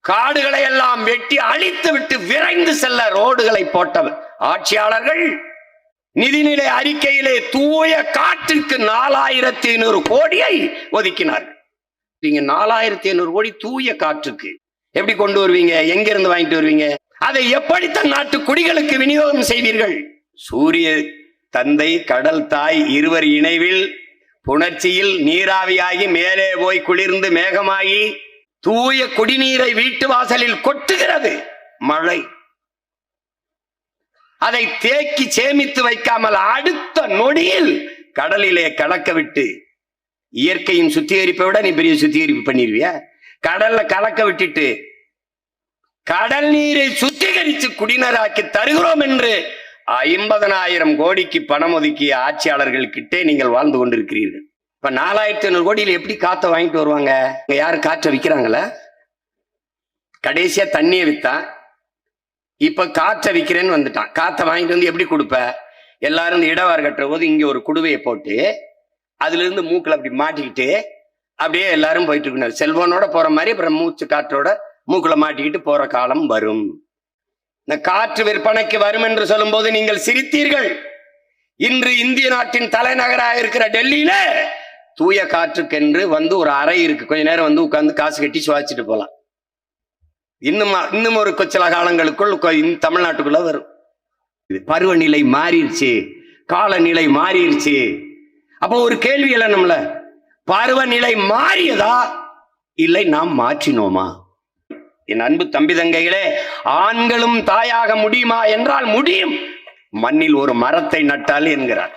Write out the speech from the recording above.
காடுகளை எல்லாம் வெட்டி அழித்து விட்டு விரைந்து செல்ல ரோடுகளை போட்ட ஆட்சியாளர்கள் நிதிநிலை அறிக்கையிலே தூய காற்றுக்கு 4500 கோடியை ஒதுக்கினார்கள். நீங்க 4500 கோடி தூய காற்றுக்கு எப்படி கொண்டு வருவீங்க? எங்கிருந்து வாங்கிட்டு வருவீங்க? அதை எப்படி தன் நாட்டு குடிகளுக்கு விநியோகம் செய்வீர்கள்? சூரிய தந்தை கடல் தாய் இருவர் இணைவில் புணர்ச்சியில் நீராவியாகி மேலே போய் குளிர்ந்து மேகமாகி தூய குடிநீரை வீட்டு வாசலில் கொட்டுகிறது மழை. அதை தேக்கி சேமித்து வைக்காமல் அடுத்த நொடியில் கடலிலே கலக்க விட்டு, இயற்கையின் சுத்திகரிப்பை விட நீ பெரிய சுத்திகரிப்பு பண்ணிருவியா? கடல்ல கலக்க விட்டுட்டு கடல் நீரை சுத்திகரித்து குடிநீராக்கி தருகிறோம் என்று 50,000 கோடிக்கு பணம் ஒதுக்கிய ஆட்சியாளர்கள் கிட்டே நீங்கள் வாழ்ந்து கொண்டிருக்கிறீர்கள். இப்ப 4500 கோடியில் எப்படி காத்த வாங்கிட்டு வருவாங்க? யாரு காற்றை விற்கிறாங்களா? கடைசியா தண்ணியை வித்தான், இப்ப காற்றை விற்கிறேன்னு வந்துட்டான். காற்றை வாங்கிட்டு வந்து எப்படி கொடுப்ப? எல்லாரும் இந்த இடவாறு கட்டுற போது இங்க ஒரு குடுவையை போட்டு அதுல இருந்து மூக்கில் அப்படி மாட்டிக்கிட்டு அப்படியே எல்லாரும் போயிட்டு இருக்கணும். செல்வனோட போற மாதிரி அப்புறம் மூச்சு காற்றோட மூக்குல மாட்டிக்கிட்டு போற காலம் வரும். இந்த காற்று விற்பனைக்கு வரும் என்று சொல்லும் போது நீங்கள் சிரித்தீர்கள். இன்று இந்திய நாட்டின் தலைநகராக இருக்கிற டெல்லியில தூய காற்றுக்கென்று வந்து ஒரு அறை இருக்கு. கொஞ்ச நேரம் வந்து உட்கார்ந்து காசு கட்டி சுவாச்சிட்டு போலாம். இன்னும் ஒரு சில காலங்களுக்குள் தமிழ்நாட்டுக்குள்ள வரும். பருவநிலை மாறிடுச்சு, காலநிலை மாறிடுச்சு. அப்போ ஒரு கேள்வி இல்லை, நம்மள பருவநிலை மாறியதா இல்லை நாம் மாற்றினோமா? என் அன்பு தம்பி தங்கைகளே, ஆண்களும் தாயாக முடியுமா என்றால் முடியும். மண்ணில் ஒரு மரத்தை நட்டால் என்கிறார்.